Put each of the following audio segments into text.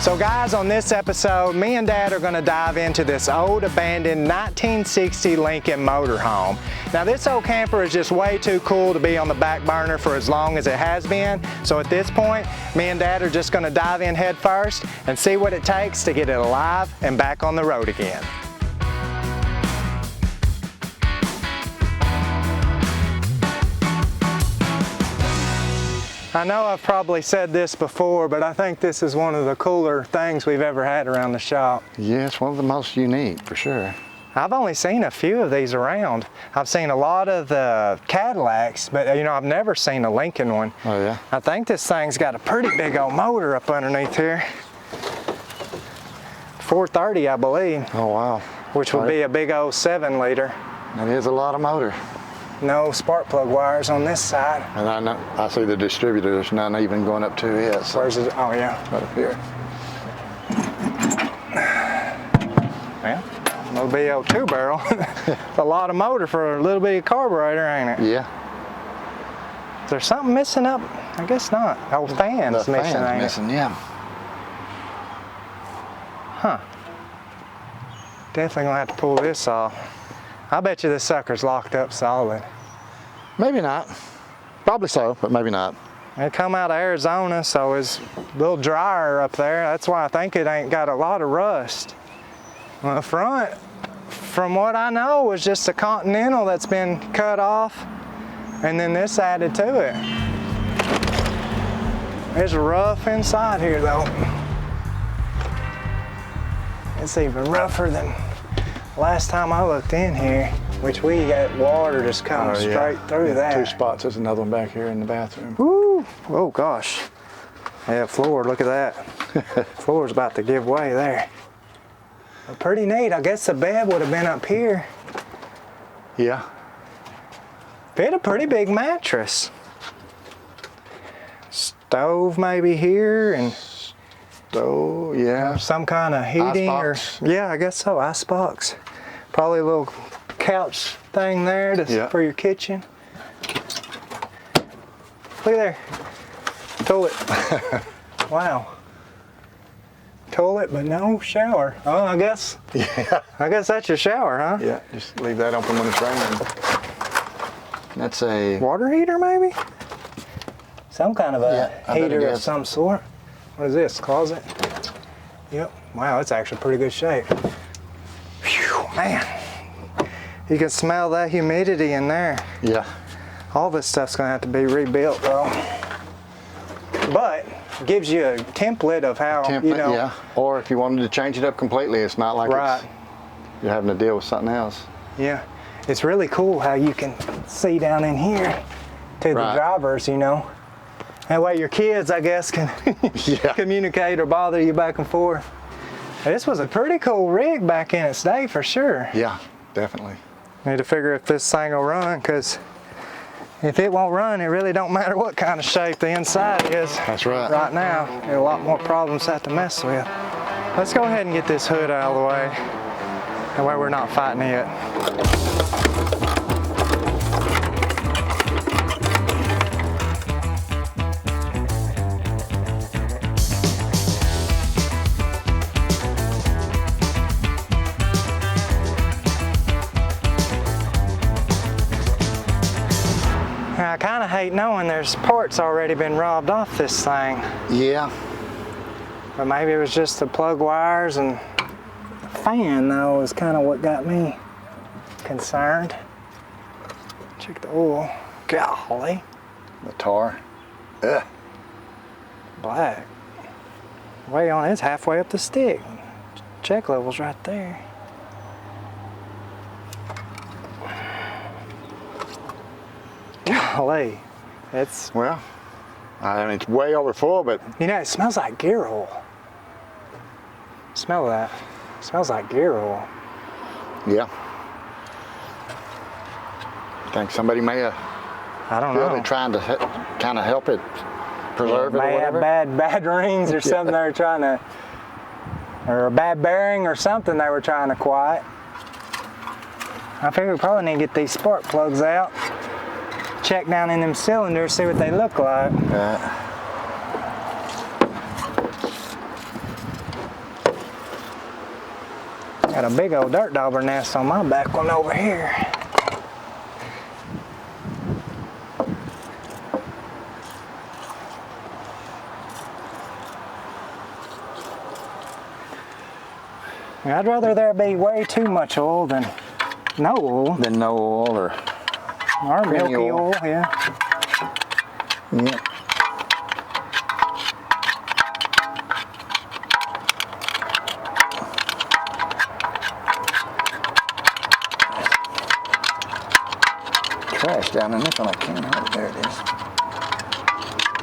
So guys, on this episode, me and Dad are going to dive into this old abandoned 1960 Lincoln motorhome. Now this old camper is just way too cool to be on the back burner for as long as it has been. So at this point, me and Dad are just going to dive in head first and see what it takes to get it alive and back on the road again. I know I've probably said this before, but I think this is one of the cooler things we've ever had around the shop. Yeah, it's one of the most unique, for sure. I've only seen a few of these around. I've seen a lot of the Cadillacs, but you know, I've never seen a Lincoln one. Oh yeah? I think this thing's got a pretty big old motor up underneath here. 430, I believe. Oh wow. Which would be a big old 7-liter. That is a lot of motor. No spark plug wires on this side. And I see the distributor, there's none even going up to it. So where's it? Oh yeah. right up here. Yeah, a little bitty old 2-barrel. A lot of motor for a little bitty carburetor, ain't it? Yeah. Is there something missing up? I guess not. Oh, fan's missing, ain't it? Missing, yeah. Huh. Definitely gonna have to pull this off. I bet you this sucker's locked up solid. Maybe not. Probably so, but maybe not. It come out of Arizona, so it's a little drier up there. That's why I think it ain't got a lot of rust. On the front, from what I know, was just a Continental that's been cut off, and then this added to it. It's rough inside here though. It's even rougher than last time I looked in here, which we got water just coming straight through that. 2 spots, there's another one back here in the bathroom. Woo! Oh gosh. Yeah, floor, look at that. Floor's about to give way there. But pretty neat. I guess the bed would have been up here. Yeah. Fit a pretty big mattress. Stove maybe here and Oh yeah. some kind of heating or yeah, I guess so. Icebox. Probably a little couch thing there for your kitchen. Look at there. Toilet. Wow. Toilet, but no shower. Oh, I guess. Yeah. I guess that's your shower, huh? Yeah. Just leave that open when it's raining. That's a water heater, maybe. Some kind of a heater of some sort. What is this? Closet? Yep. Wow, it's actually pretty good shape. Phew, man. You can smell that humidity in there. Yeah. All this stuff's gonna have to be rebuilt though. But it gives you a template of how, you know. Yeah. Or if you wanted to change it up completely, it's not like you're having to deal with something else. Yeah. It's really cool how you can see down in here to the drivers, you know. That way your kids, I guess, can communicate or bother you back and forth. This was a pretty cool rig back in its day for sure. Yeah, definitely. Need to figure if this thing will run, because if it won't run, it really don't matter what kind of shape the inside is. That's right. Right now, there are a lot more problems to have to mess with. Let's go ahead and get this hood out of the way. That way we're not fighting it. I kind of hate knowing there's parts already been robbed off this thing. Yeah. But maybe it was just the plug wires, and the fan though is kind of what got me concerned. Check the oil. Golly. The tar. Ugh. Black. Way on, it's halfway up the stick. Check level's right there. Golly, it's... Well, I mean, it's way over full, but... You know, it smells like gear oil. Smell that. It smells like gear oil. Yeah. Think somebody may have... I don't know. Trying to kind of help it preserve it or whatever. Bad rings or something they were trying to... Or a bad bearing or something they were trying to quiet. I figure we probably need to get these spark plugs out. Check down in them cylinders, see what they look like. Got a big old dirt dauber nest on my back one over here. I'd rather there be way too much oil than no oil. Than no oil or milky oil, yeah. Yeah. Trash down in this one, I can't help. There it is.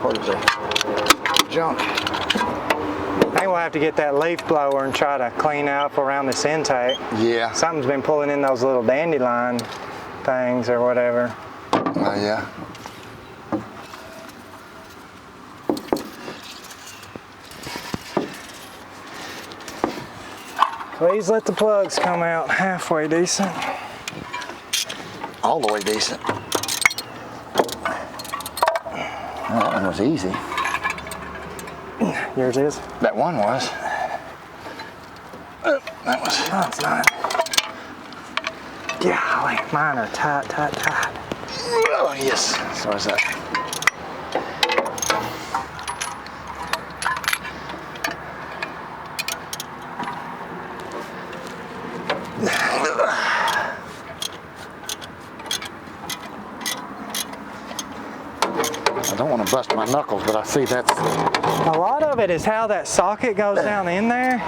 Part of the junk. I think we'll have to get that leaf blower and try to clean up around this intake. Yeah. Something's been pulling in those little dandelion things or whatever. Oh, yeah. Please let the plugs come out halfway decent. All the way decent. Oh, that one was easy. Yours is? That one was. That was. No, it's not. Golly, mine are tight, tight, tight. Oh, yes. So is that. I don't want to bust my knuckles, but I see that's... A lot of it is how that socket goes down in there.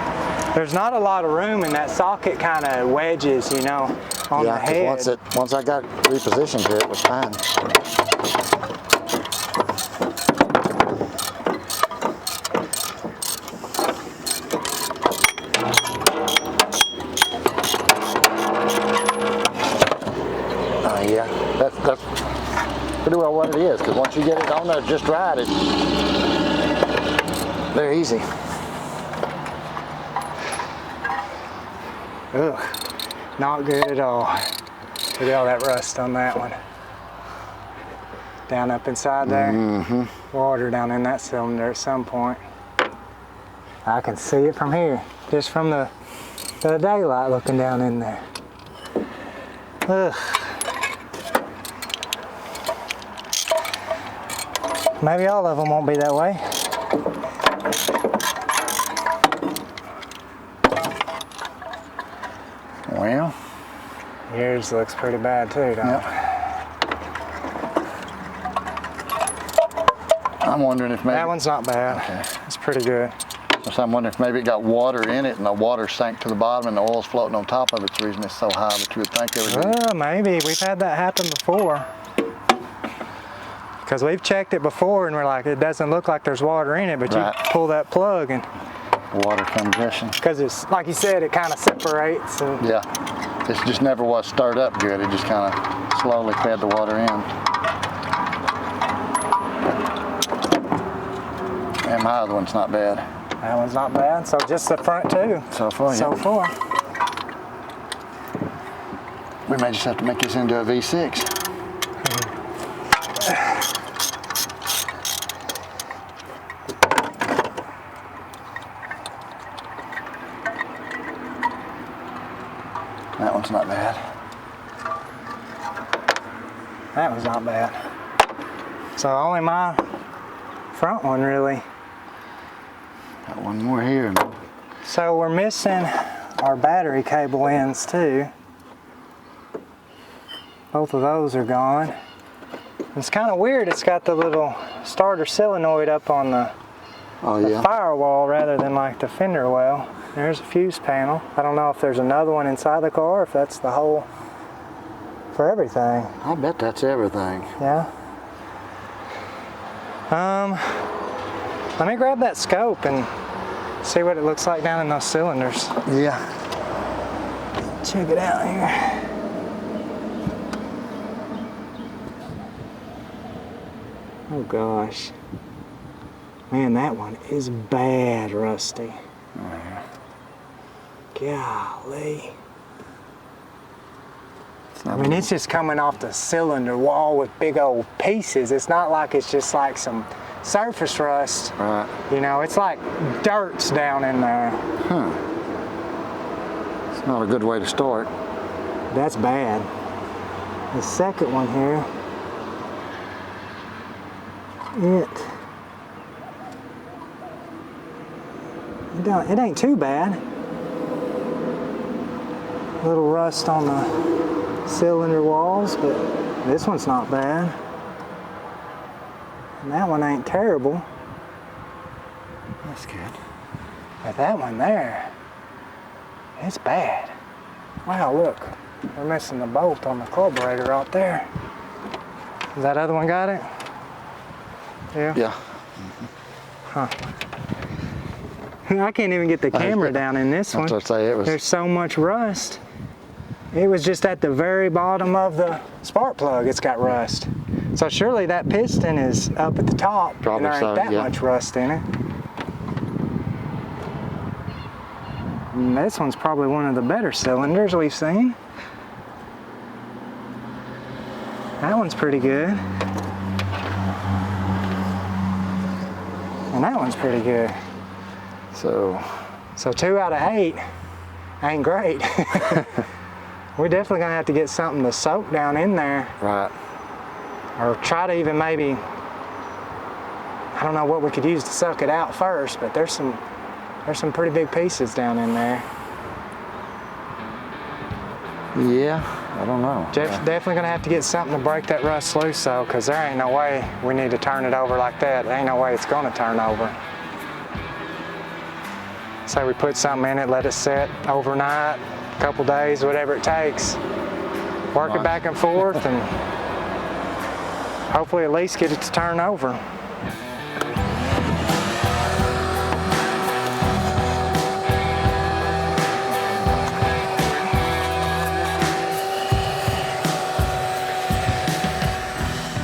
There's not a lot of room, and that socket kind of wedges, you know, on the head. Once I got repositioned here, it was fine. Yeah, that's pretty well what it is, because once you get it on there just right, it's very easy. Ugh, not good at all. Look at all that rust on that one. Down up inside there. Mm-hmm. Water down in that cylinder at some point. I can see it from here, just from the daylight looking down in there. Ugh. Maybe all of them won't be that way. Well, yours looks pretty bad too, don't it? I'm wondering if maybe... That one's not bad. Okay. It's pretty good. So I'm wondering if maybe it got water in it and the water sank to the bottom and the oil's floating on top of it. It's the reason it's so high, but you would think it would be... Maybe. We've had that happen before. Because we've checked it before and we're like, it doesn't look like there's water in it, but right. You pull that plug and... Water congestion. Because it's, like you said, it kind of separates. And yeah. It just never was stirred up good. It just kind of slowly fed the water in. And my other one's not bad. That one's not bad. So just the front too. So far, yeah. So far. We may just have to make this into a V6. That one's not bad. That was not bad. So only my front one really. Got one more here. So we're missing our battery cable ends too. Both of those are gone. It's kind of weird, it's got the little starter solenoid up on the firewall rather than like the fender well. There's a fuse panel. I don't know if there's another one inside the car or if that's the whole for everything. I bet that's everything. Yeah. Let me grab that scope and see what it looks like down in those cylinders. Yeah. Check it out here. Oh gosh. Man, that one is bad rusty. Oh, yeah. Golly. I mean, it's just coming off the cylinder wall with big old pieces. It's not like it's just like some surface rust. Right. You know, it's like dirt's down in there. Huh. Not a good way to start. That's bad. The second one here, it ain't too bad. A little rust on the cylinder walls, but this one's not bad. And that one ain't terrible. That's good. But that one there, it's bad. Wow, look, we're missing the bolt on the carburetor out there. Does that other one got it? Yeah? Yeah. Huh. I can't even get the camera down in this one. That's what I say, it was. There's so much rust. It was just at the very bottom of the spark plug it's got rust. So surely that piston is up at the top, Probably and there ain't so, that yeah. much rust in it. And this one's probably one of the better cylinders we've seen. That one's pretty good. And that one's pretty good. So 2 out of 8 ain't great. We're definitely gonna have to get something to soak down in there. Right. Or try to even maybe, I don't know what we could use to suck it out first, but there's some pretty big pieces down in there. Yeah, I don't know. Definitely gonna have to get something to break that rust loose though, because there ain't no way we need to turn it over like that. There ain't no way it's gonna turn over. Say we put something in it, let it sit overnight, a couple days, whatever it takes. Work it back and forth and hopefully at least get it to turn over.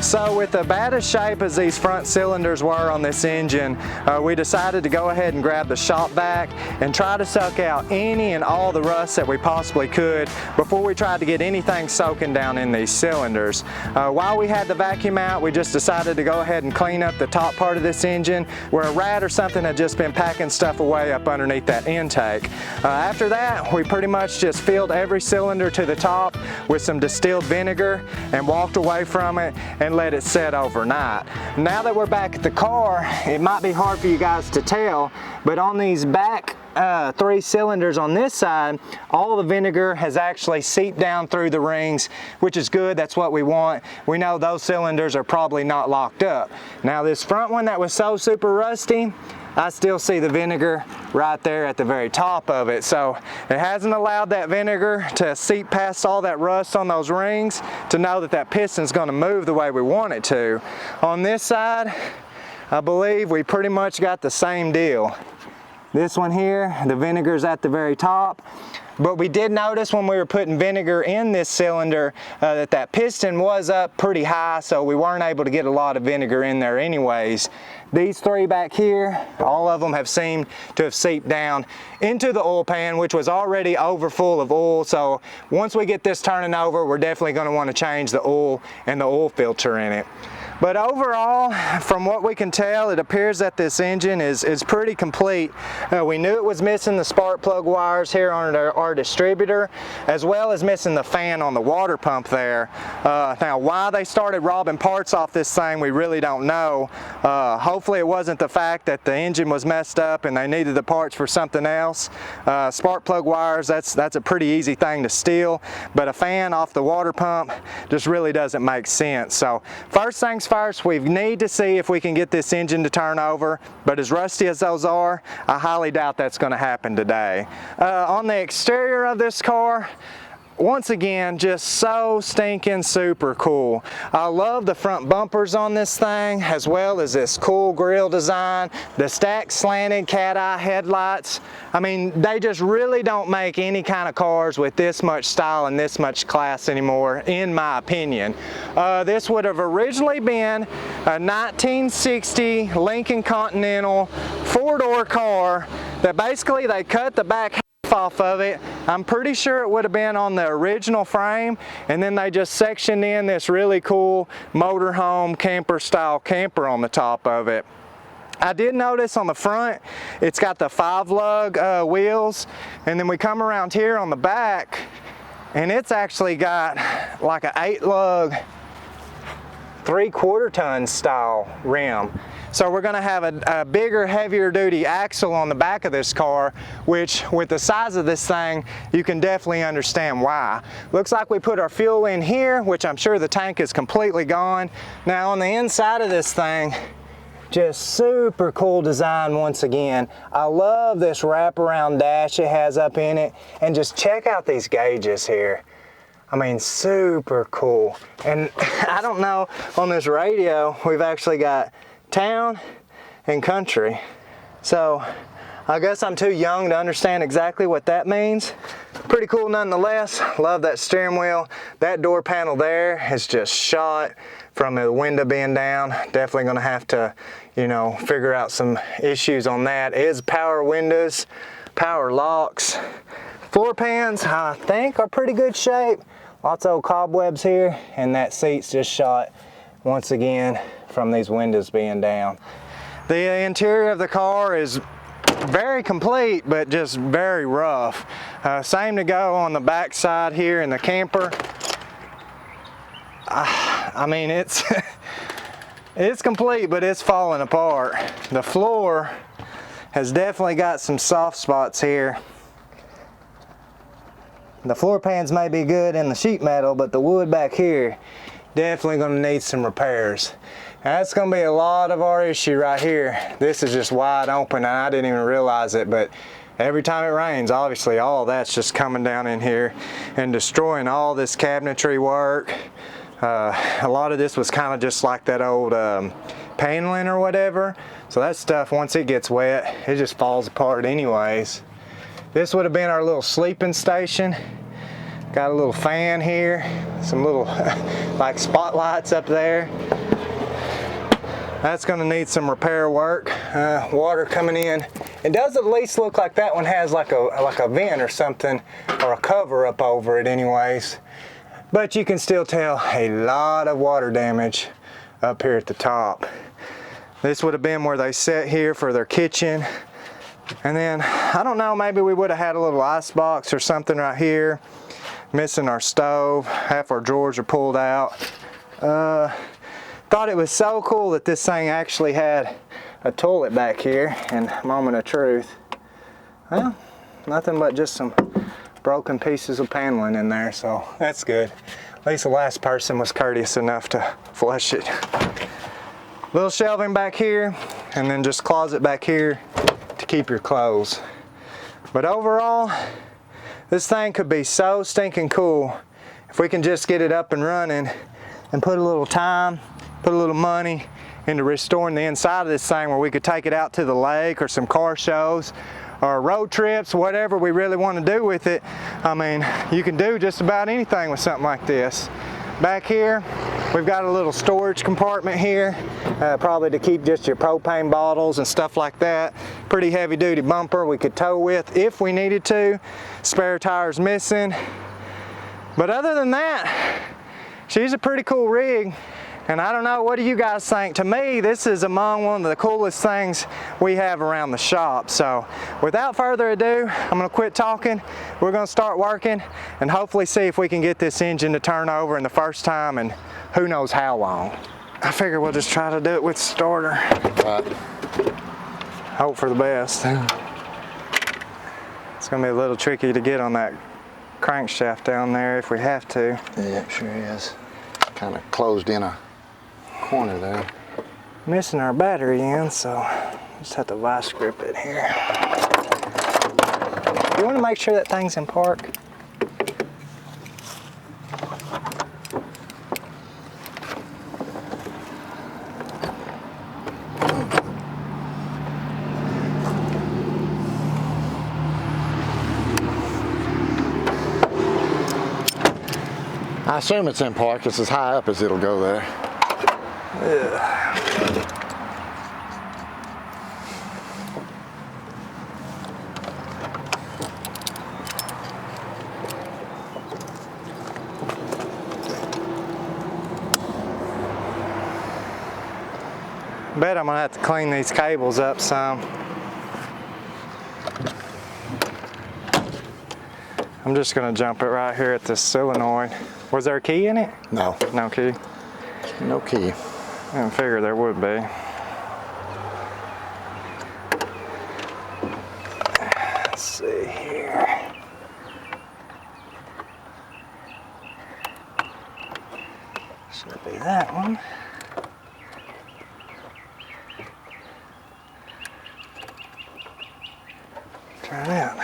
So with the bad a shape as these front cylinders were on this engine, we decided to go ahead and grab the shop vac and try to suck out any and all the rust that we possibly could before we tried to get anything soaking down in these cylinders. While we had the vacuum out, we just decided to go ahead and clean up the top part of this engine where a rat or something had just been packing stuff away up underneath that intake. After that, we pretty much just filled every cylinder to the top with some distilled vinegar and walked away from it and let it set overnight. Now that we're back at the car, it might be hard for you guys to tell, but on these back 3 cylinders on this side, all the vinegar has actually seeped down through the rings, which is good. That's what we want. We know those cylinders are probably not locked up. Now this front one that was so super rusty, I still see the vinegar right there at the very top of it. So it hasn't allowed that vinegar to seep past all that rust on those rings to know that that piston's going to move the way we want it to. On this side, I believe we pretty much got the same deal. This one here, the vinegar's at the very top. But we did notice when we were putting vinegar in this cylinder that piston was up pretty high, so we weren't able to get a lot of vinegar in there anyways. These 3 back here, all of them have seemed to have seeped down into the oil pan, which was already over full of oil. So once we get this turning over, we're definitely going to want to change the oil and the oil filter in it. But overall, from what we can tell, it appears that this engine is pretty complete. We knew it was missing the spark plug wires here on our distributor, as well as missing the fan on the water pump there. Now, why they started robbing parts off this thing, we really don't know. Hopefully it wasn't the fact that the engine was messed up and they needed the parts for something else. Spark plug wires, that's a pretty easy thing to steal, but a fan off the water pump just really doesn't make sense. So first things first, we need to see if we can get this engine to turn over, but as rusty as those are, I highly doubt that's going to happen today. On the exterior of this car, once again, just so stinking super cool. I love the front bumpers on this thing, as well as this cool grille design, the stacked slanted cat eye headlights. I mean, they just really don't make any kind of cars with this much style and this much class anymore, in my opinion. This would have originally been a 1960 Lincoln Continental 4-door car that basically they cut the back off of it. I'm pretty sure it would have been on the original frame, and then they just sectioned in this really cool motorhome camper style camper on the top of it. I did notice on the front, it's got the 5-lug wheels, and then we come around here on the back, and it's actually got like an 8-lug, 3/4 ton style rim. So we're gonna have a bigger, heavier duty axle on the back of this car, which with the size of this thing, you can definitely understand why. Looks like we put our fuel in here, which I'm sure the tank is completely gone. Now on the inside of this thing, just super cool design once again. I love this wraparound dash it has up in it, and just check out these gauges here. I mean, super cool. And I don't know, on this radio, we've actually got town and country. So I guess I'm too young to understand exactly what that means. Pretty cool nonetheless. Love that steering wheel. That door panel there is just shot from the window being down. Definitely gonna have to, you know, figure out some issues on that. It is power windows, power locks. Floor pans, I think, are pretty good shape. Lots of old cobwebs here, and that seat's just shot once again from these windows being down. The interior of the car is very complete, but just very rough. Same to go on the back side here in the camper. I mean, it's it's complete, but it's falling apart. The floor has definitely got some soft spots here. The floor pans may be good in the sheet metal, but the wood back here definitely going to need some repairs. And that's going to be a lot of our issue right here. This is just wide open, and I didn't even realize it, but every time it rains, obviously all that's just coming down in here and destroying all this cabinetry work. A lot of this was kind of just like that old paneling or whatever. So that stuff, once it gets wet, it just falls apart anyways. This would have been our little sleeping station. Got a little fan here, some little like spotlights up there. That's gonna need some repair work. Water coming in. It does at least look like that one has like a vent or something, or a cover up over it anyways. But you can still tell a lot of water damage up here at the top. This would have been where they sat here for their kitchen. And then, I don't know, maybe we would have had a little ice box or something right here. Missing our stove, half our drawers are pulled out. Thought it was so cool that this thing actually had a toilet back here, and moment of truth. Well, nothing but just some broken pieces of paneling in there, so that's good. At least the last person was courteous enough to flush it. Little shelving back here, and then just closet back here to keep your clothes. But overall, this thing could be so stinking cool if we can just get it up and running and put a little time, put a little money into restoring the inside of this thing, where we could take it out to the lake or some car shows or road trips, whatever we really want to do with it. I mean, you can do just about anything with something like this. Back here, we've got a little storage compartment here, probably to keep just your propane bottles and stuff like that. Pretty heavy duty bumper we could tow with if we needed to. Spare tires missing. But other than that, she's a pretty cool rig. And I don't know, what do you guys think? To me, this is among one of the coolest things we have around the shop. So without further ado, I'm gonna quit talking. We're gonna start working and hopefully see if we can get this engine to turn over in the first time, and who knows how long. I figure we'll just try to do it with the starter. Right. Hope for the best. It's gonna be a little tricky to get on that crankshaft down there if we have to. Yeah, it sure is. Kind of closed in a corner there. Missing our battery in, so just have to vice grip it here. You want to make sure that thing's in park. I assume it's in park. It's as high up as it'll go there. Bet I'm gonna have to clean these cables up some. I'm just gonna jump it right here at this solenoid. Was there a key in it? No. No key? No key. I didn't figure there would be. Let's see here. Should be that one. Try it out.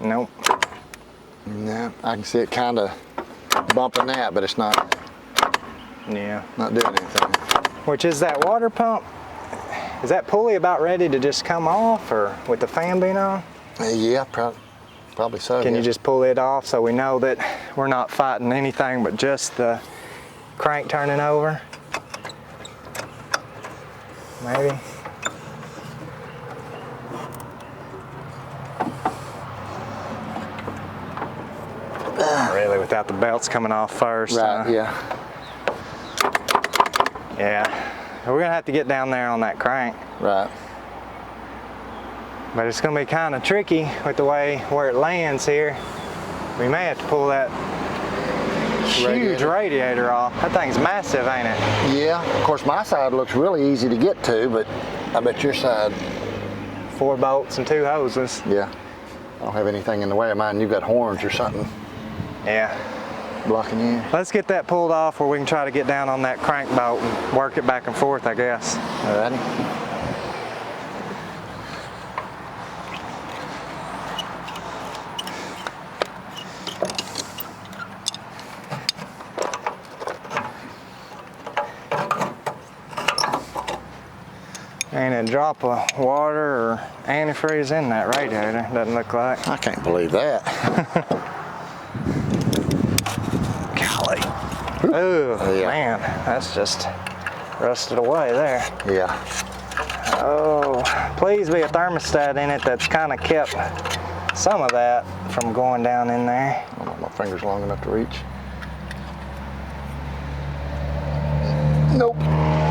Nope. Yeah, I can see it kind of bumping that, but it's not. Yeah. Not doing anything. Which is that water pump? Is that pulley about ready to just come off, or with the fan being on? Yeah, probably so. Can yeah. you just pull it off so we know that we're not fighting anything but just the crank turning over? Maybe. Really, without the belts coming off first. Right, yeah. Yeah. We're gonna have to get down there on that crank. Right. But it's gonna be kind of tricky with the way where it lands here. We may have to pull that huge radiator off. That thing's massive, ain't it? Yeah, of course my side looks really easy to get to, but I bet your side. 4 bolts and 2 hoses. Yeah. I don't have anything in the way of mine. You've got horns or something Yeah. blocking you. Let's get that pulled off where we can try to get down on that crank bolt and work it back and forth, I guess. Alrighty. Ain't a drop of water or antifreeze in that radiator, doesn't look like. I can't believe that. Golly. Ooh, Yeah. man, that's just rusted away there. Yeah. Oh, please be a thermostat in it that's kind of kept some of that from going down in there. I don't know, my finger's long enough to reach. Nope.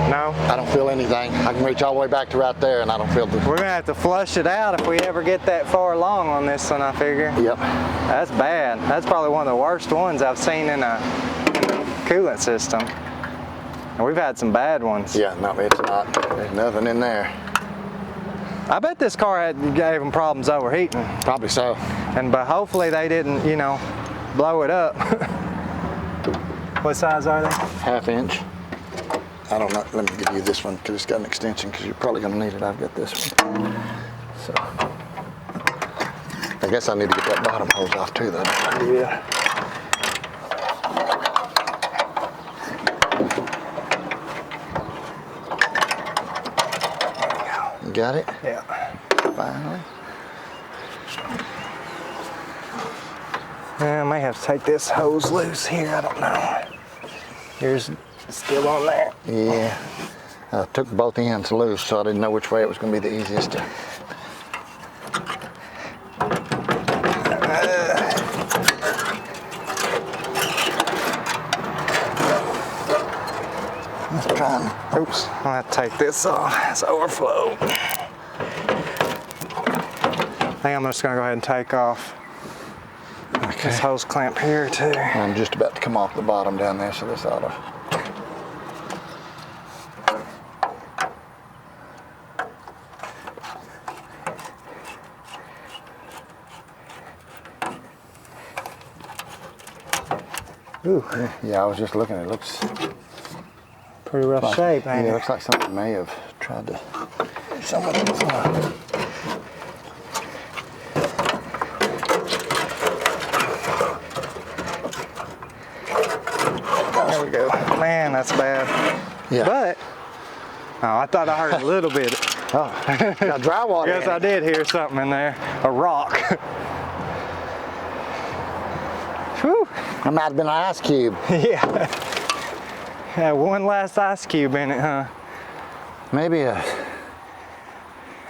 No? I don't feel anything. I can reach all the way back to right there and I don't feel the... We're gonna have to flush it out if we ever get that far along on this one, I figure. Yep. That's bad. That's probably one of the worst ones I've seen in a coolant system. And we've had some bad ones. Yeah, no, it's not. There's nothing in there. I bet this car gave them problems overheating. Probably so. But hopefully they didn't, you know, blow it up. What size are they? 1/2 inch. I don't know. Let me give you this one because it's got an extension because you're probably going to need it. I've got this one. So I guess I need to get that bottom hose off too though. Yeah. You got it? Yeah. Finally. I may have to take this hose loose here. I don't know. Yours still on there. Yeah. I took both ends loose so I didn't know which way it was going to be the easiest to... Let's try and... Oops, I'll have to take this off. It's overflow. I think I'm just gonna go ahead and take off this hose clamp here too. I'm just about to come off the bottom down there, so this ought to... Ooh, Yeah, I was just looking. It looks pretty rough shape, ain't yeah, it it? looks like somebody may have tried to. Somebody was There we go. Man, that's bad. Yeah. But, oh, I thought I heard a little bit. Oh, got dry water. Yes, in I it. did hear something in there. A rock. Whew. That might have been an ice cube. Yeah. Had one last ice cube in it, huh? Maybe a,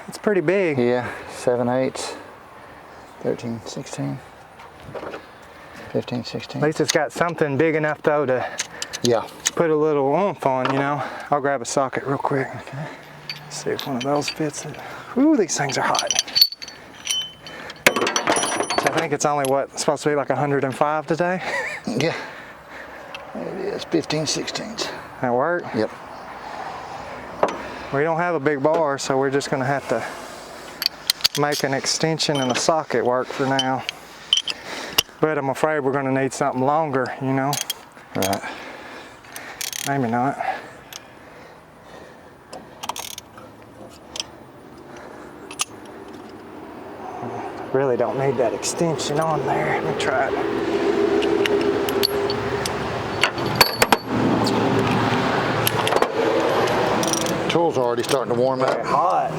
It's pretty big. yeah, 7/8, 13, 16, 15, 16. At least it's got something big enough though to Yeah. put a little oomph on, you know. I'll grab a socket real quick. Okay. See if one of those fits it. Ooh, these things are hot. So I think it's only what, supposed to be like 105 today? Yeah. It is 15/16. That work? Yep. We don't have a big bar, so we're just gonna have to make an extension and a socket work for now. But I'm afraid we're gonna need something longer, you know? Right. Maybe not. Really don't need that extension on there. Let me try it. Tools are already starting to warm up. They're hot.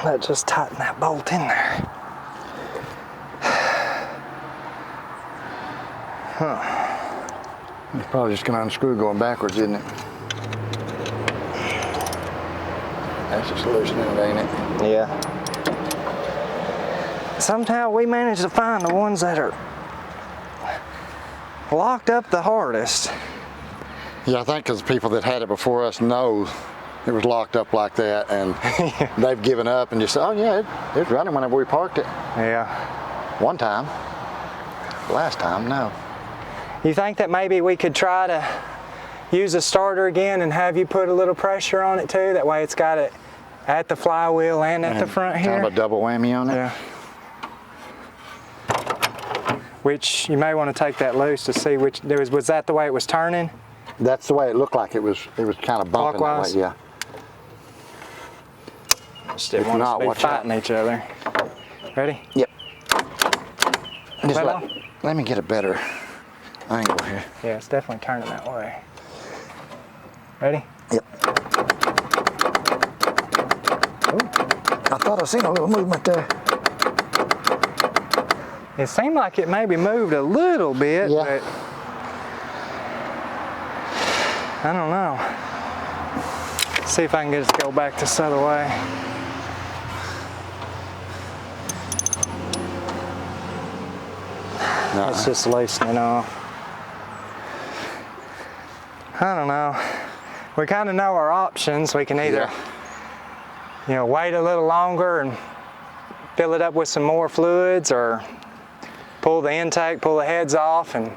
That just tighten that bolt in there. It's probably just gonna unscrew going backwards, isn't it? That's just loosening it, ain't it? Yeah. Somehow we managed to find the ones that are locked up the hardest. Yeah, I think because people that had it before us know it was locked up like that, and they've given up and just said, oh yeah, it was running whenever we parked it. Yeah. One time. Last time, no. You think that maybe we could try to use a starter again and have you put a little pressure on it too? That way it's got it at the flywheel and at the front here. Kind of a double whammy on it. Yeah. Which you may want to take that loose to see which was that the way it was turning? That's the way it looked like it was kind of bumping Clockwise? that way, yeah. Just didn't want us to be fighting each other. Ready? Yep. Just Right let me get a better angle here. Yeah, it's definitely turning that way. Ready? Yep. Ooh, I thought I seen a little movement there. It seemed like it maybe moved a little bit, Yeah. but I don't know. See if I can get us to go back this other way. No. It's just loosening off. I don't know. We kind of know our options. We can either, you know, wait a little longer and fill it up with some more fluids, or pull the intake, pull the heads off and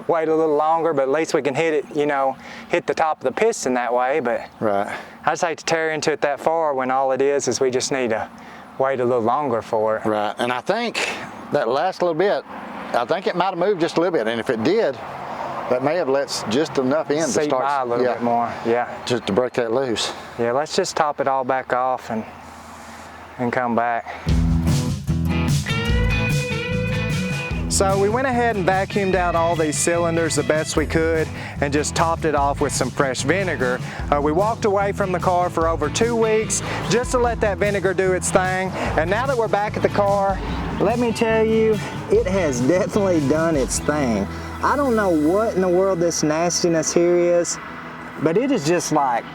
wait a little longer, but at least we can hit it, you know, hit the top of the piston that way. But Right. I just hate to tear into it that far when all it is we just need to wait a little longer for it. Right. And I think that last little bit, I think it might have moved just a little bit. And if it did, that may have let just enough in to Seat start by a little bit more. Yeah. just to break that loose. Yeah, let's just top it all back off and come back. So we went ahead and vacuumed out all these cylinders the best we could and just topped it off with some fresh vinegar. We walked away from the car for over 2 weeks just to let that vinegar do its thing. And now that we're back at the car, let me tell you, it has definitely done its thing. I don't know what in the world this nastiness here is, but it is just like,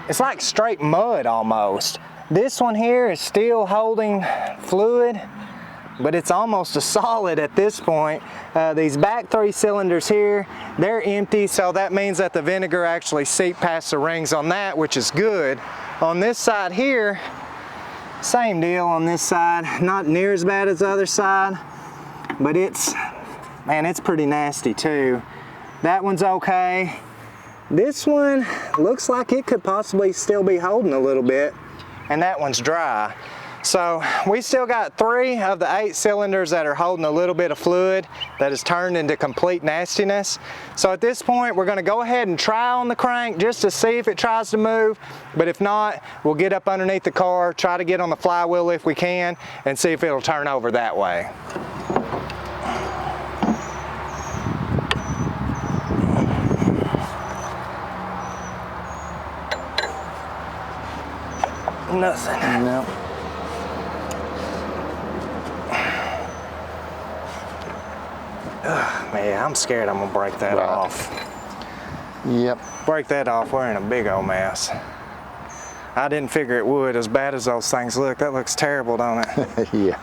it's like straight mud almost. This one here is still holding fluid, but it's almost a solid at this point. These back 3 cylinders here, they're empty, so that means that the vinegar actually seeped past the rings on that, which is good. On this side here, same deal on this side. Not near as bad as the other side, but it's, man, it's pretty nasty too. That one's okay. This one looks like it could possibly still be holding a little bit, and that one's dry. So we still got 3 of the 8 cylinders that are holding a little bit of fluid that has turned into complete nastiness. So at this point, we're gonna go ahead and try on the crank just to see if it tries to move. But if not, we'll get up underneath the car, try to get on the flywheel if we can, and see if it'll turn over that way. Nothing. No. Man, I'm scared I'm gonna break that off. Yep. Break that off, we're in a big old mess. I didn't figure it would, as bad as those things look. That looks terrible, don't it? Yeah.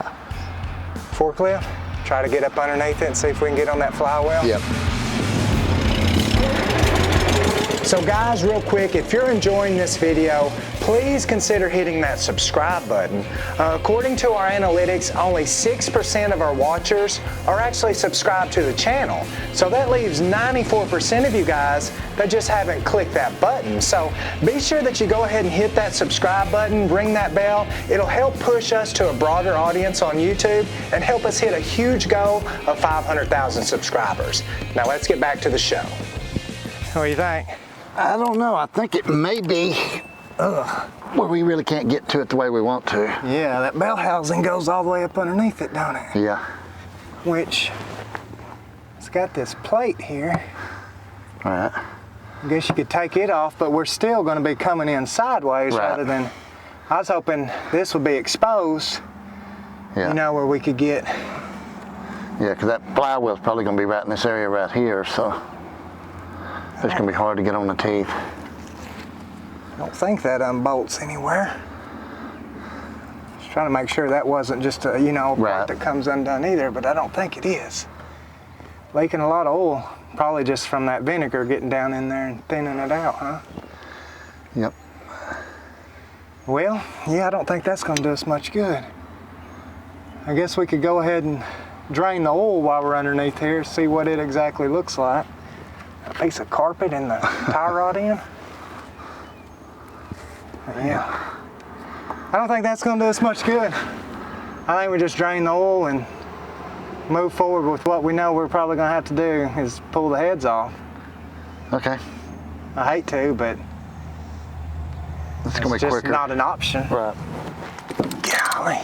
forklift, try to get up underneath it and see if we can get on that flywheel? Yep. So guys, real quick, if you're enjoying this video, please consider hitting that subscribe button. According to our analytics, only 6% of our watchers are actually subscribed to the channel. So that leaves 94% of you guys that just haven't clicked that button. So be sure that you go ahead and hit that subscribe button, ring that bell. It'll help push us to a broader audience on YouTube and help us hit a huge goal of 500,000 subscribers. Now let's get back to the show. What do you think? I don't know. I think it may be where we really can't get to it the way we want to. Yeah, that bell housing goes all the way up underneath it, don't it? Yeah. Which, it's got this plate here. All right. I guess you could take it off, but we're still going to be coming in sideways rather than, I was hoping this would be exposed, you know, where we could get. Yeah, because that flywheel's probably going to be right in this area right here, so it's going to be hard to get on the teeth. I don't think that unbolts anywhere. Just trying to make sure that wasn't just a, you know, part that comes undone either, but I don't think it is. Leaking a lot of oil, probably just from that vinegar getting down in there and thinning it out, huh? Yep. Well, yeah, I don't think that's going to do us much good. I guess we could go ahead and drain the oil while we're underneath here, see what it exactly looks like. A piece of carpet in the tie rod end. Yeah. I don't think that's going to do us much good. I think we just drain the oil and move forward with what we know we're probably going to have to do is pull the heads off. Okay. I hate to, but it's going to be just quicker. Not an option. Right. Golly.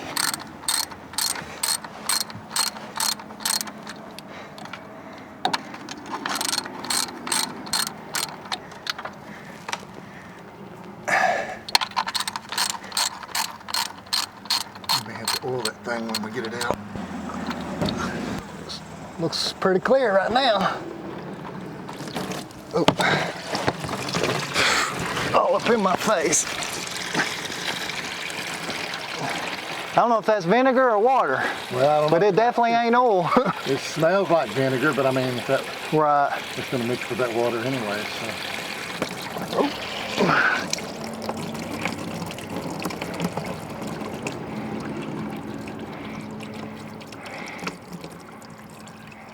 Oil that thing when we get it out. Looks pretty clear right now. Oh. All up in my face. I don't know if that's vinegar or water. Well, I don't know. But it definitely ain't oil. It smells like vinegar, but I mean, if that, right. It's going to mix with that water anyway. So. Oh.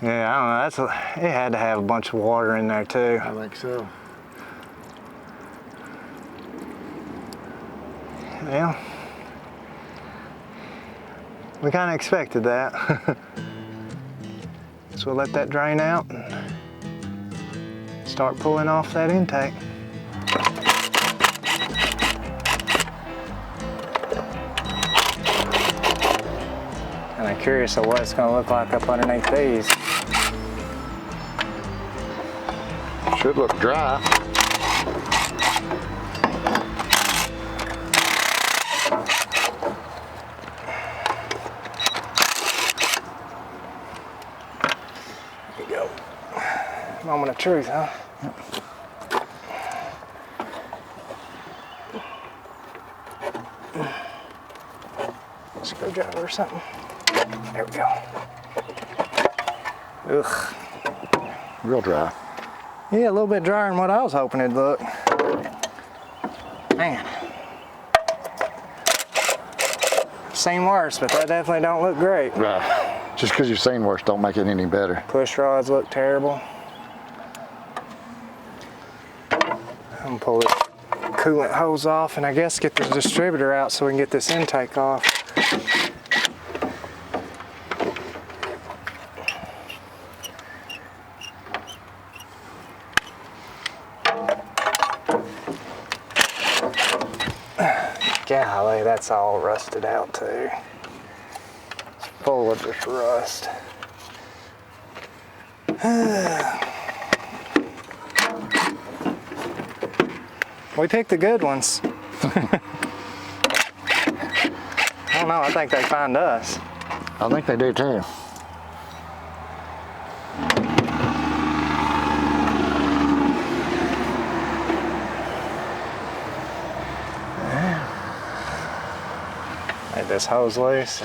Yeah, I don't know. It had to have a bunch of water in there too. I think so. Yeah. We kind of expected that. So we'll let that drain out and start pulling off that intake. And I'm curious of what it's going to look like up underneath these. Should look dry. There you go. Moment of truth, huh? Yep. Screwdriver or something. There we go. Ugh. Real dry. Yeah, a little bit drier than what I was hoping it'd look. Man. Seen worse, but that definitely don't look great. Right. Just because you've seen worse don't make it any better. Push rods look terrible. I'm gonna pull this coolant hose off and I guess get the distributor out so we can get this intake off. Golly, that's all rusted out too. It's full of just rust. We picked the good ones. I don't know, I think they find us. I think they do too. Let this hose loose.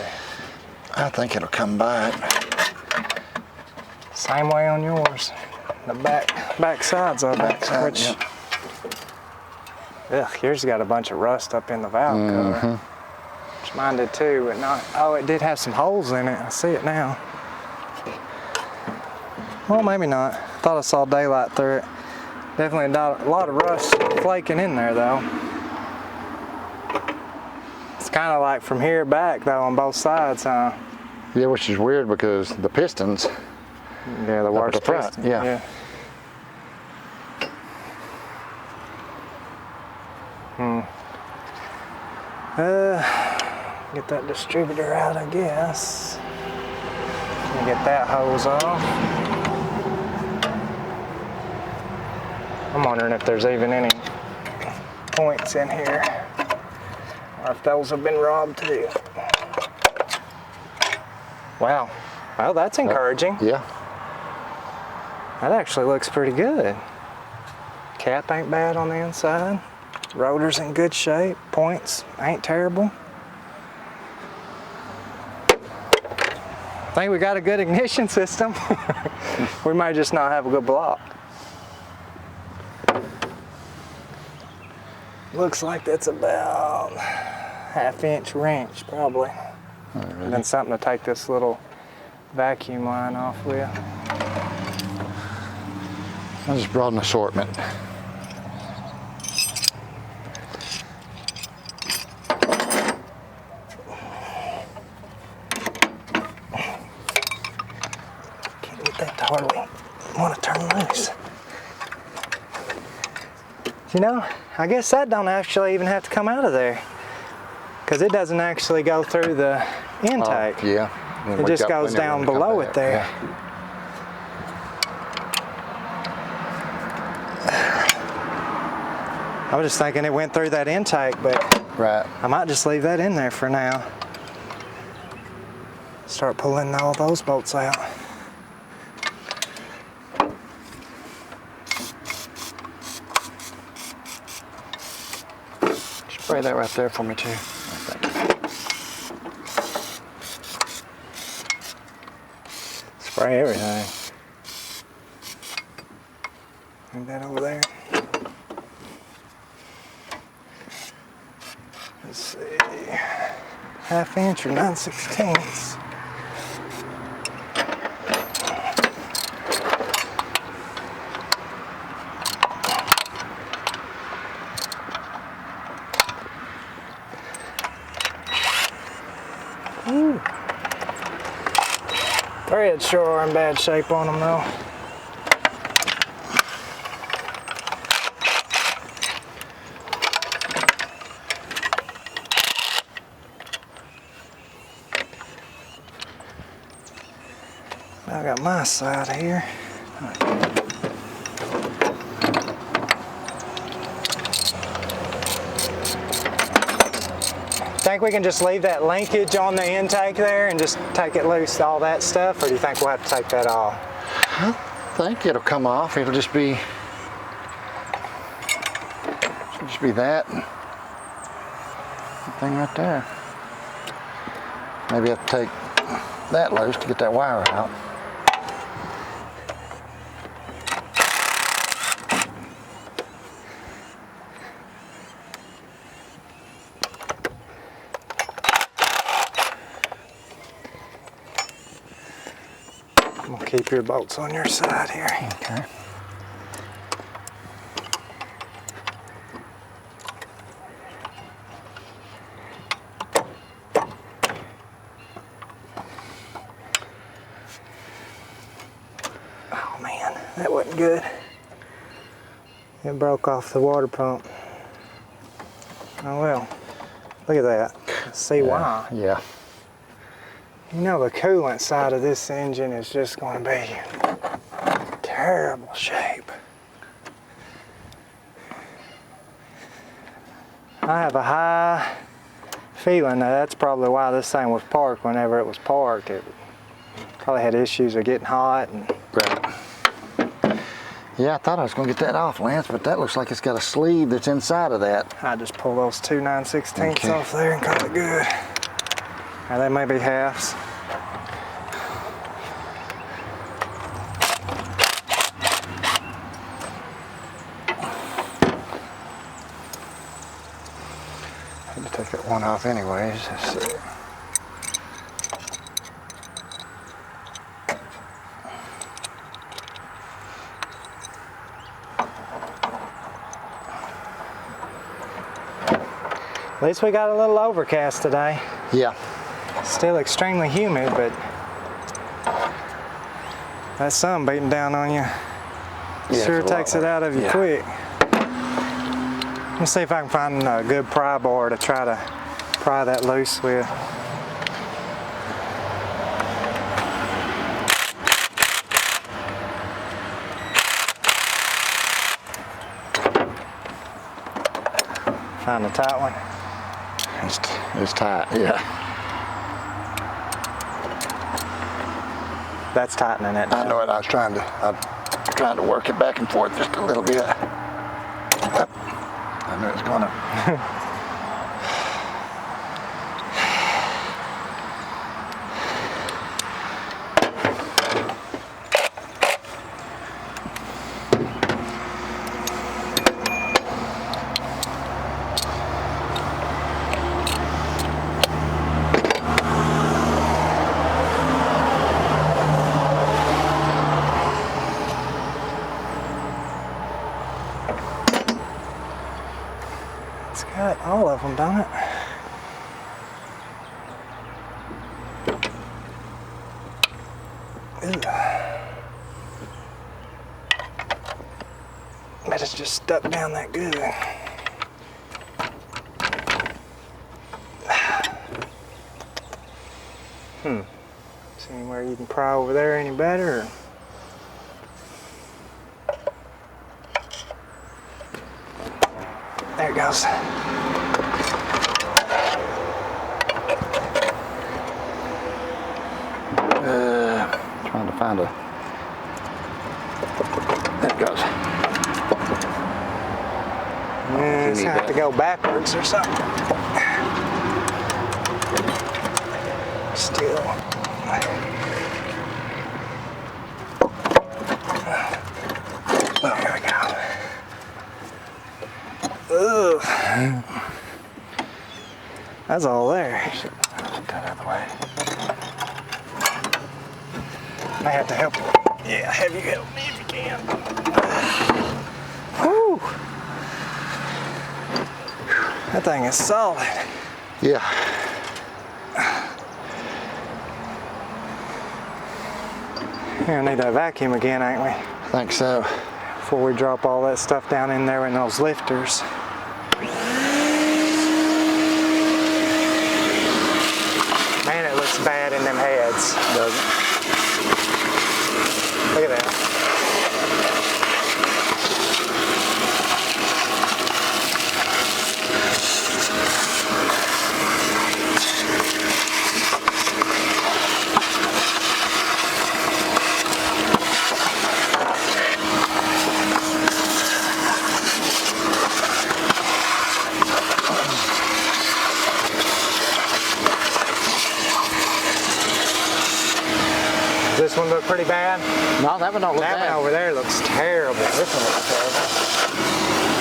I think it'll come back. Same way on yours. The back sides of it, which, ugh, yours got a bunch of rust up in the valve cover. Which mine did too, but not, oh, it did have some holes in it. I see it now. Well, maybe not. I thought I saw daylight through it. Definitely a lot of rust flaking in there though. It's kind of like from here back though on both sides, huh? Yeah, which is weird because the pistons. Yeah, the worst front. piston. Yeah. Get that distributor out, I guess. Get that hose off. I'm wondering if there's even any points in here, or if those have been robbed too. Wow. Well, that's encouraging. Yeah. That actually looks pretty good. Cap ain't bad on the inside. Rotor's in good shape. Points ain't terrible. I think we got a good ignition system. We might just not have a good block. Looks like that's about ½ inch wrench, probably. And then something to take this little vacuum line off with. I just brought an assortment. Can't get that to hardly want to turn loose. You know, I guess that don't actually even have to come out of there, because it doesn't actually go through the intake. Oh, yeah. It just goes down below it there. Yeah. I was just thinking it went through that intake, but Right. I might just leave that in there for now. Start pulling all those bolts out. Spray that right there for me too. Spray everything. Move that over there. Let's see. ½ inch or 9/16. Ooh. Threads sure are in bad shape on them though. I got my side here. Think we can just leave that linkage on the intake there and just take it loose, all that stuff, or do you think we'll have to take that off? I think it'll come off. It'll just be that thing right there. Maybe I have to take that loose to get that wire out. We'll keep your bolts on your side here. Okay. Oh man, that wasn't good. It broke off the water pump. Oh well, look at that. Let's see why. Yeah. You know, the coolant side of this engine is just going to be terrible shape. I have a high feeling that that's probably why this thing was parked whenever it was parked. It probably had issues of getting hot. And Right. Yeah, I thought I was going to get that off, Lance, but that looks like it's got a sleeve that's inside of that. I just pull those two 9/16 Okay. off there and call it good. Now they may be halves. to take that one off anyways. Let's see. At least we got a little overcast today. Yeah. Still extremely humid, but that sun beating down on you sure takes it out of you quick. Let me see if I can find a good pry bar to try to pry that loose with. Find a tight one. It's tight, yeah. That's tightening it. I know it. I was trying to work it back and forth just a little bit. I knew it was gonna. It's got all of them, don't it? Ew. Bet it's just stuck down that good. See anywhere you can pry over there any better? Or? There it goes. Trying to find a. There it goes. Yeah, it's gonna have to go backwards or something. Still. There we go. Ugh. That's all there. Get that out of the way. I have to help you. Yeah, have you help me if you can. Whew. That thing is solid. Yeah. We're gonna need that vacuum again, ain't we? I think so. Before we drop all that stuff down in there in those lifters. Man, it looks bad in them heads. Does it? Look at that. This one look pretty bad? No, that one don't look That bad. one over there looks terrible. This one looks terrible.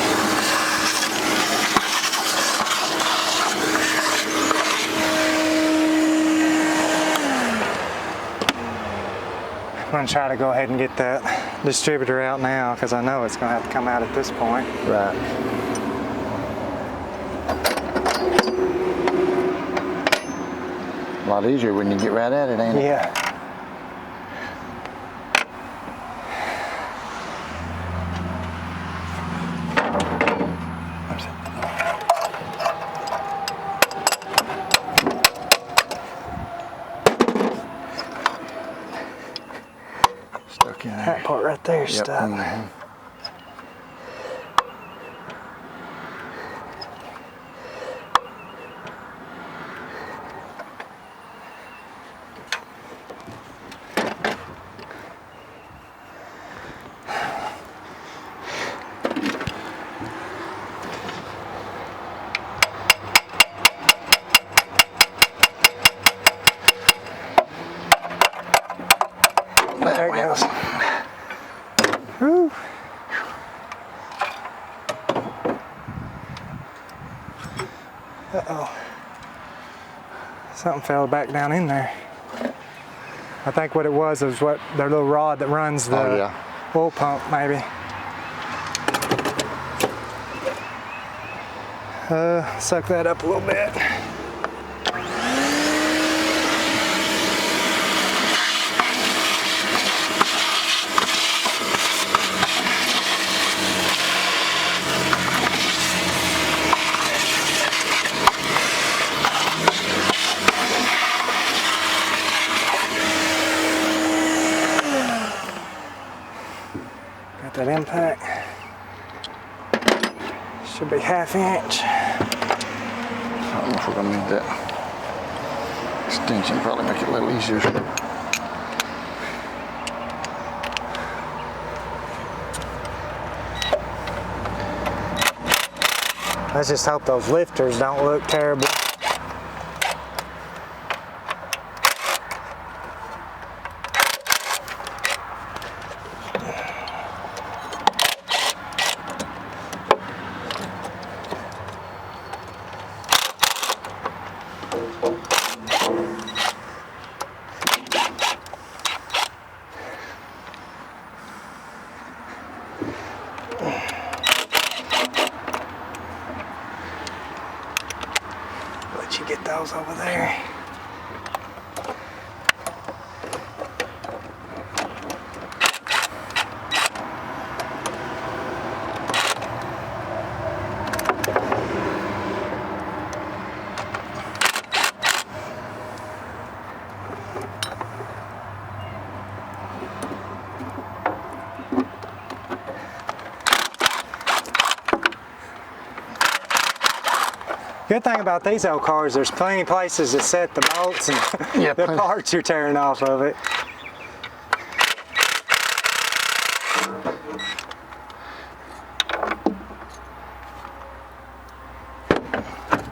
I'm going to try to go ahead and get that distributor out now because I know it's going to have to come out at this point. Right. A lot easier when you get right at it, ain't it? Yeah. Stuck in there. That part right there is Yep. stuck. Mhm. There it goes. Whew. Uh-oh. Something fell back down in there. I think what it was what their little rod that runs the oil pump, maybe. Suck that up a little bit. Got that impact. Should be 1/2 inch. I don't know if we're gonna need that extension. Probably make it a little easier. Let's just hope those lifters don't look terrible. Let you get those over there. Good thing about these old cars, there's plenty of places to set the bolts and the parts you're tearing off of it.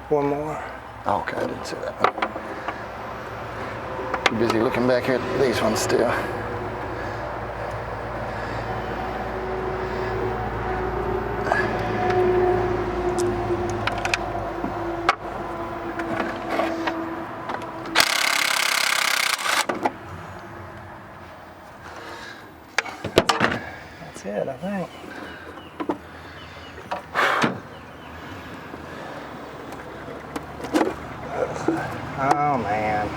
One more. Okay, I didn't see that one. Too busy looking back here at these ones still. That's it, I think. Oh man.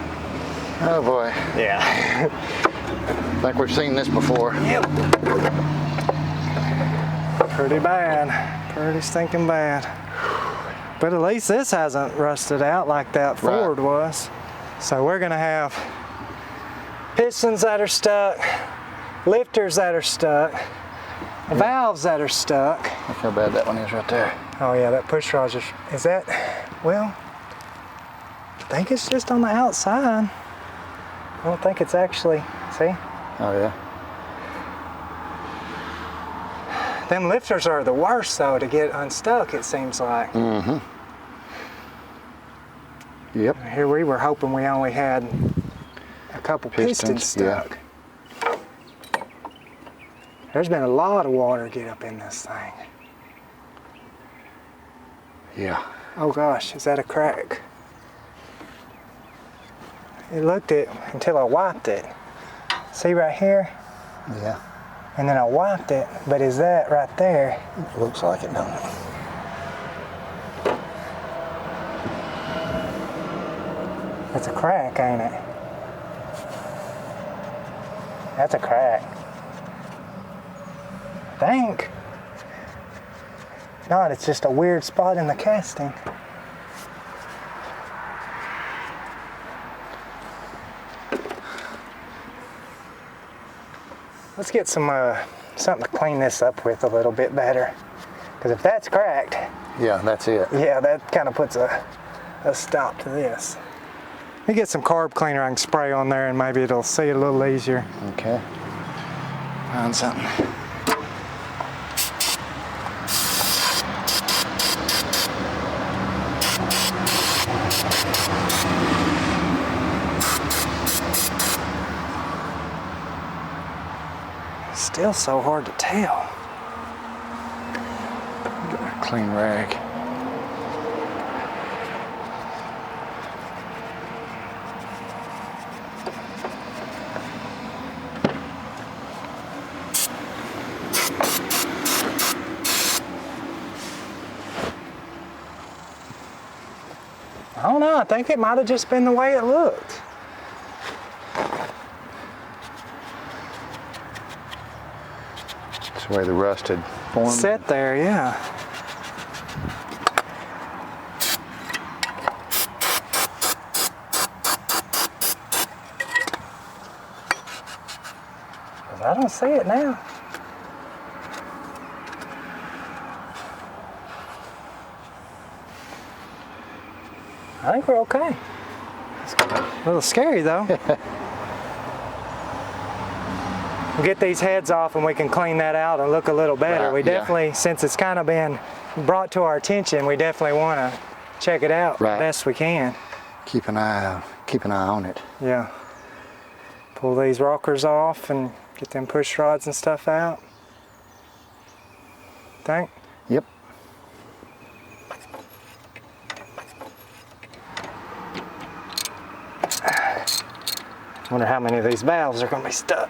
Oh boy. Yeah. I think we've seen this before. Yep. Pretty bad. Pretty stinking bad. But at least this hasn't rusted out like that Ford was. So we're gonna have pistons that are stuck, lifters that are stuck, valves that are stuck. Look how bad that one is right there. Oh yeah, that push rod is that, well, I think it's just on the outside. I don't think it's actually, see? Oh yeah. Them lifters are the worst though to get unstuck, it seems like. Mm-hmm. Yep. Here we were hoping we only had a couple pistons stuck. Yeah. There's been a lot of water get up in this thing. Yeah. Oh gosh, is that a crack? It looked it until I wiped it. See right here? Yeah. And then I wiped it, but is that right there? It looks like it, don't it? That's a crack, ain't it? That's a crack. I think. If not, it's just a weird spot in the casting. Let's get some something to clean this up with a little bit better. Because if that's cracked, Yeah, that's it. yeah, that kind of puts a stop to this. Let me get some carb cleaner I can spray on there and maybe it'll see it a little easier. Okay. Find something. Still so hard to tell. Get a clean rag. I don't know, I think it might have just been the way it looked. That's the way the rust had formed. Set there, yeah. I don't see it now. I think we're okay. It's a little scary though. We'll get these heads off and we can clean that out and look a little better. Right, We definitely, since it's kind of been brought to our attention, we definitely want to check it out best we can. Keep an eye on it. Yeah. Pull these rockers off and get them push rods and stuff out. Think? Yep. Wonder how many of these valves are going to be stuck.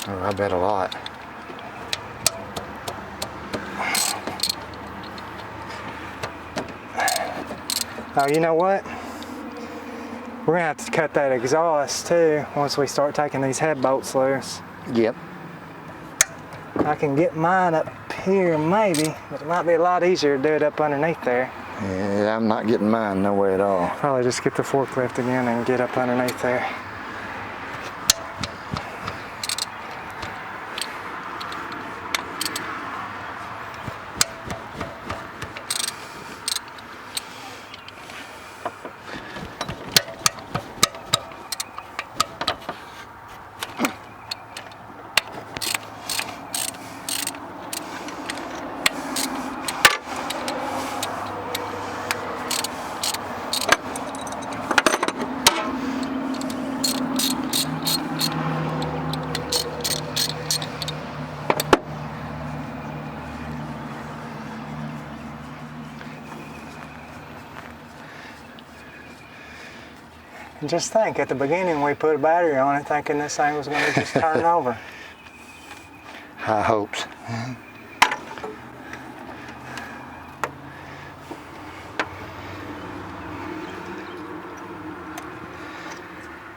Oh, I bet a lot. Oh, you know what? We're gonna have to cut that exhaust too once we start taking these head bolts loose. Yep. I can get mine up here maybe, but it might be a lot easier to do it up underneath there. Yeah, I'm not getting mine no way at all. Probably just get the forklift again and get up underneath there. And just think, at the beginning we put a battery on it thinking this thing was going to just turn over. High hopes.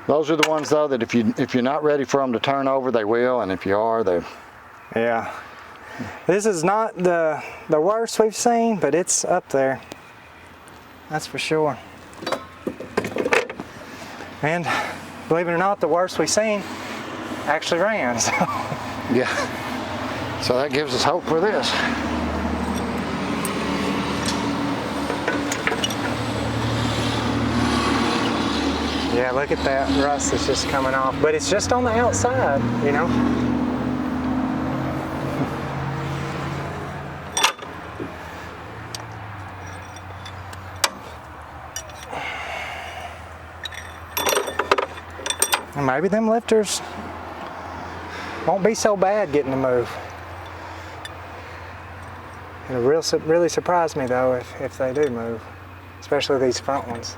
Those are the ones though that if you're not ready for them to turn over, they will, and if you are, they. Yeah. This is not the worst we've seen, but it's up there. That's for sure. And believe it or not, the worst we've seen actually ran. So. Yeah. So that gives us hope for this. Yeah, look at that rust that's just coming off. But it's just on the outside, you know. And maybe them lifters won't be so bad getting to move. It'll really surprise me though if they do move, especially these front ones.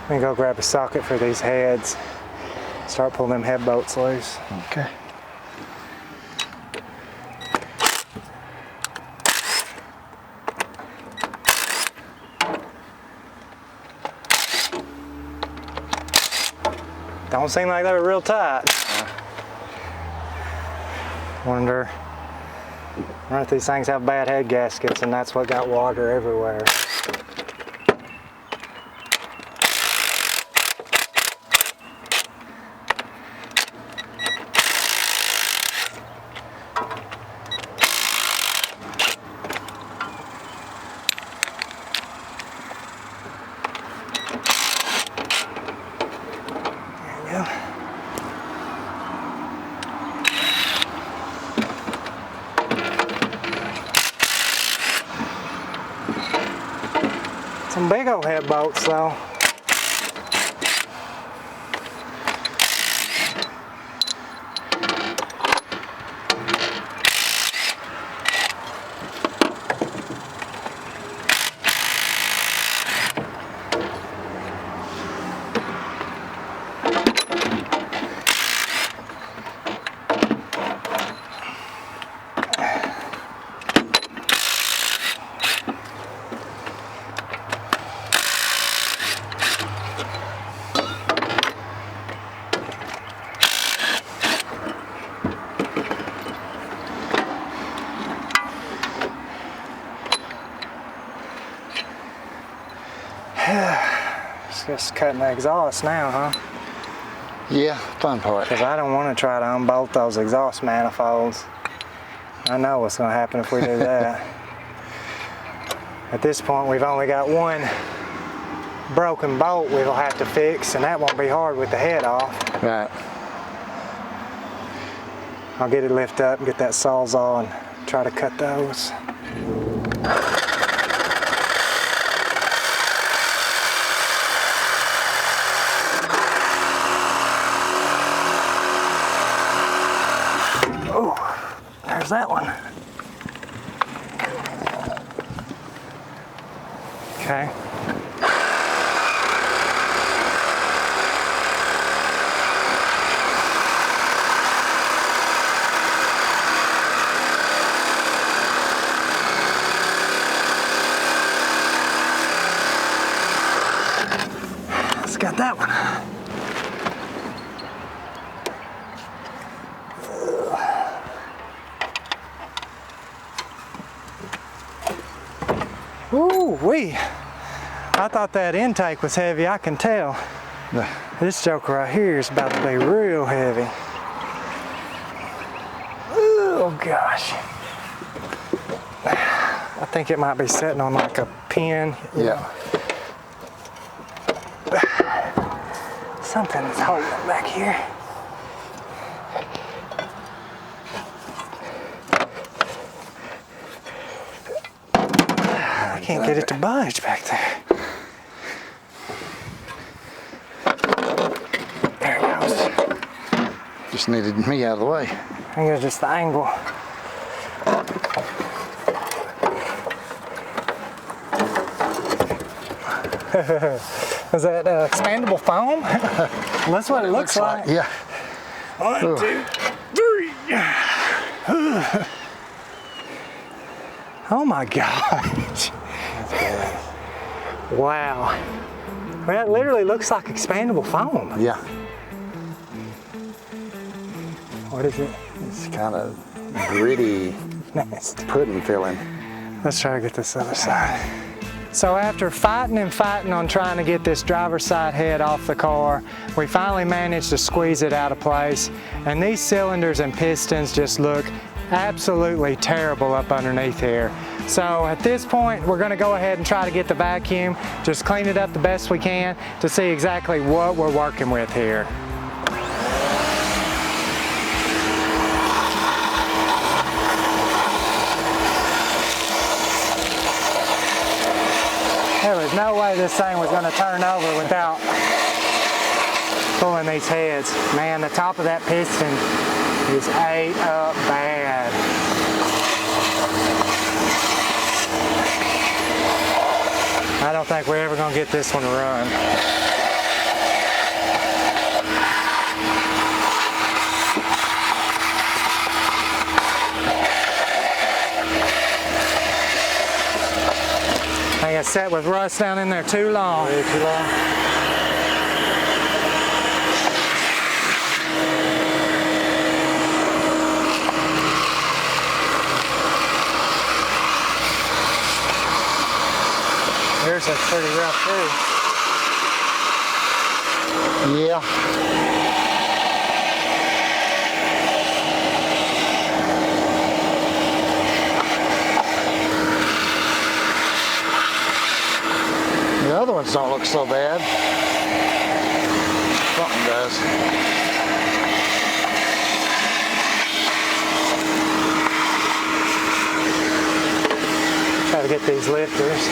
Let me go grab a socket for these heads. Start pulling them head bolts loose. Okay. Don't seem like they were real tight. Wonder if these things have bad head gaskets and that's what got water everywhere. Some big old head bolts though. Just cutting the exhaust now, huh? Yeah, fun part. Because I don't want to try to unbolt those exhaust manifolds. I know what's going to happen if we do that. At this point, we've only got one broken bolt we'll have to fix, and that won't be hard with the head off. Right. I'll get it lifted up and get that sawzall and try to cut those. Oh, there's that one. Okay. Let's get that one. Ooh-wee. I thought that intake was heavy, I can tell. This joker right here is about to be real heavy. Oh gosh. I think it might be sitting on like a pin. Yeah. Something's holding it back here. I can't get it to budge back there. There it goes. Just needed me out of the way. I think it's just the angle. Is that expandable foam? That's what it looks like. Yeah. 1, 2, 3. Oh my gosh. Wow. That literally looks like expandable foam. Yeah. What is it? It's kind of gritty, Nasty. pudding filling. Let's try to get this other side. So after fighting and fighting on trying to get this driver's side head off the car, we finally managed to squeeze it out of place. And these cylinders and pistons just look absolutely terrible up underneath here. So at this point, we're gonna go ahead and try to get the vacuum, just clean it up the best we can to see exactly what we're working with here. There was no way this thing was gonna turn over without pulling these heads. Man, the top of that piston is ate up bad. I don't think we're ever gonna get this one to run. I got set with rust down in there too long. Way too long. Yours is pretty rough too. Yeah. The other ones don't look so bad. Something does. Try to get these lifters.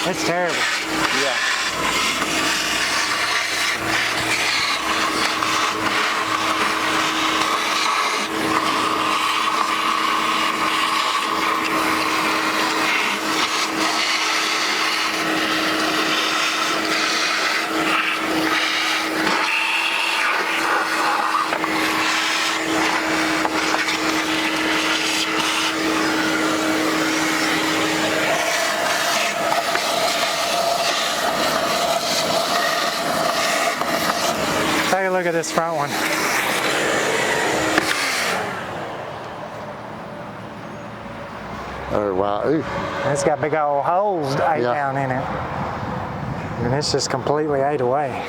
It's terrible. Yeah. Look at this front one. Oh, wow. Ooh. It's got big old holes ate Yeah. down in it. And it's just completely ate away.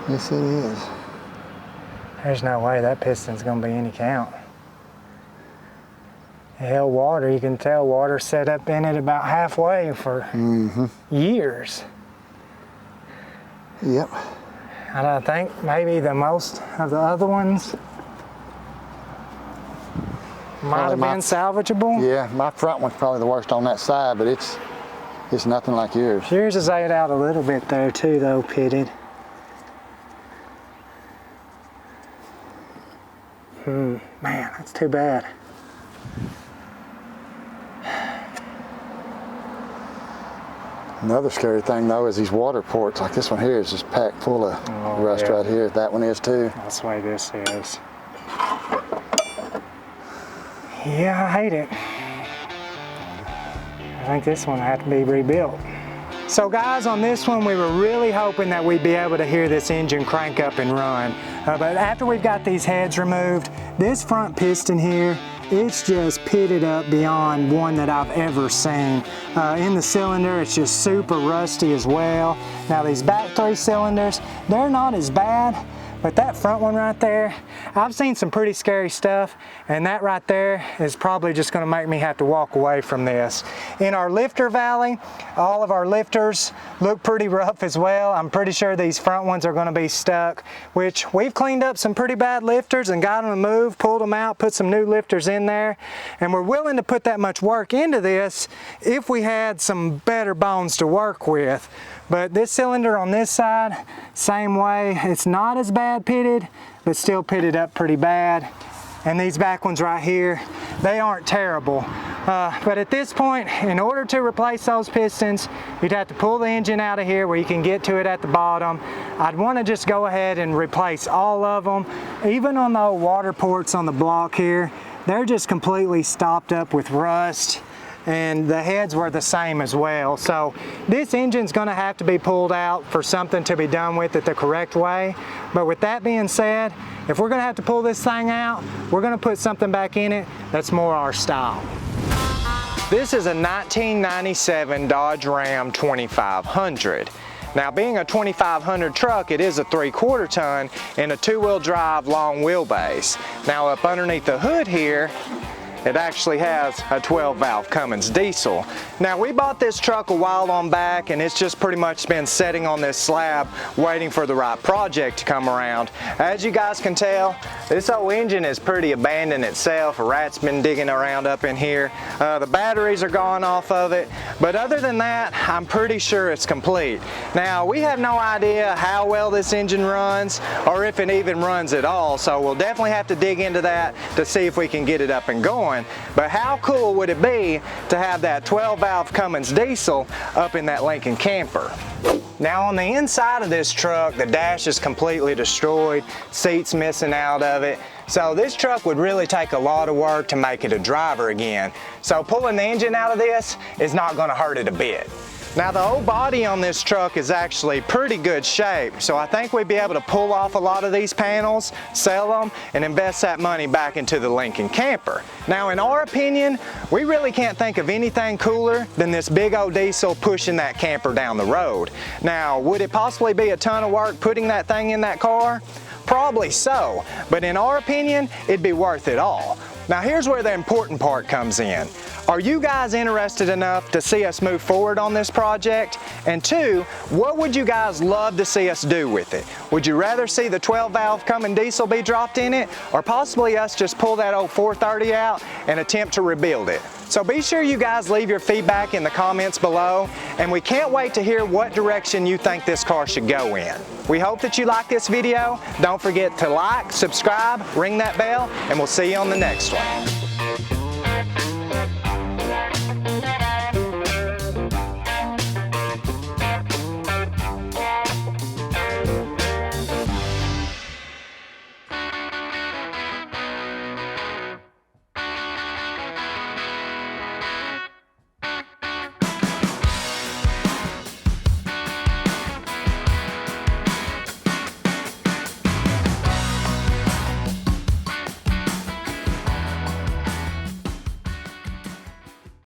Yes, it is. There's no way that piston's gonna be any count. It held water, you can tell water set up in it about halfway for years. Yep. And I think maybe the most of the other ones might have been salvageable. Yeah, my front one's probably the worst on that side, but it's nothing like yours. Yours is ate out a little bit there too though, pitted. Man, that's too bad. Another scary thing though is these water ports, like this one here is just packed full of rust right here. That one is too. That's the way this is. Yeah, I hate it. I think this one had to be rebuilt. So guys, on this one, we were really hoping that we'd be able to hear this engine crank up and run. But after we've got these heads removed, this front piston here, it's just pitted up beyond one that I've ever seen. In the cylinder, it's just super rusty as well. Now these back 3 cylinders, they're not as bad, but that front one right there, I've seen some pretty scary stuff, and that right there is probably just gonna make me have to walk away from this. In our lifter valley, all of our lifters look pretty rough as well. I'm pretty sure these front ones are gonna be stuck, which we've cleaned up some pretty bad lifters and got them moved, pulled them out, put some new lifters in there, and we're willing to put that much work into this if we had some better bones to work with. But this cylinder on this side, same way. It's not as bad pitted, but still pitted up pretty bad. And these back ones right here, they aren't terrible. But at this point, in order to replace those pistons, you'd have to pull the engine out of here where you can get to it at the bottom. I'd want to just go ahead and replace all of them. Even on the old water ports on the block here, they're just completely stopped up with rust. And the heads were the same as well. So this engine's gonna have to be pulled out for something to be done with it the correct way. But with that being said, if we're gonna have to pull this thing out, we're gonna put something back in it that's more our style. This is a 1997 Dodge Ram 2500. Now, being a 2500 truck, it is a 3/4 ton and a 2-wheel drive long wheelbase. Now, up underneath the hood here, it actually has a 12-valve Cummins diesel. Now, we bought this truck a while on back, and it's just pretty much been sitting on this slab waiting for the right project to come around. As you guys can tell, this old engine is pretty abandoned itself. A rat's been digging around up in here. The batteries are gone off of it, but other than that, I'm pretty sure it's complete. Now, we have no idea how well this engine runs or if it even runs at all, so we'll definitely have to dig into that to see if we can get it up and going. But how cool would it be to have that 12-valve Cummins diesel up in that Lincoln camper? Now, on the inside of this truck, the dash is completely destroyed, seats missing out of it. So this truck would really take a lot of work to make it a driver again. So pulling the engine out of this is not going to hurt it a bit. Now, the old body on this truck is actually pretty good shape, so I think we'd be able to pull off a lot of these panels, sell them, and invest that money back into the Lincoln camper. Now, in our opinion, we really can't think of anything cooler than this big old diesel pushing that camper down the road. Now, would it possibly be a ton of work putting that thing in that car? Probably so, but in our opinion, it'd be worth it all. Now, here's where the important part comes in. Are you guys interested enough to see us move forward on this project? And 2, what would you guys love to see us do with it? Would you rather see the 12-valve Cummins diesel be dropped in it, or possibly us just pull that old 430 out and attempt to rebuild it? So be sure you guys leave your feedback in the comments below, and we can't wait to hear what direction you think this car should go in. We hope that you like this video. Don't forget to like, subscribe, ring that bell, and we'll see you on the next one.